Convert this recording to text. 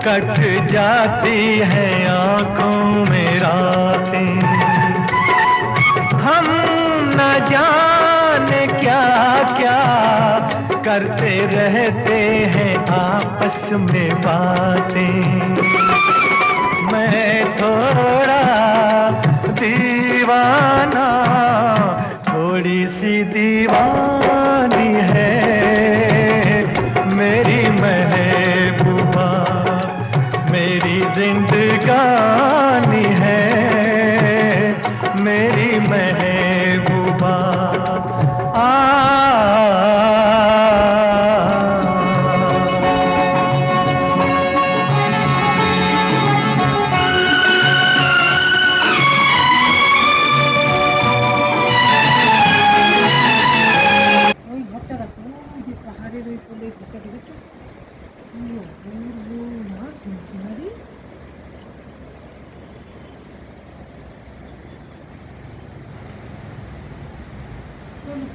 Cut जाती है आंखों में रातें। हम न जाने क्या क्या करते रहते हैं आपस में बातें। मैं थोड़ा दीवाना, थोड़ी सी दीवानी है मेरी महबूबा, मेरी जिंदगानी है मेरी महबूबा। পাহাড়ের ওই কোলে ঘরটা দেখেছো? কি অপূর্ব না সিনসিনারি। চলো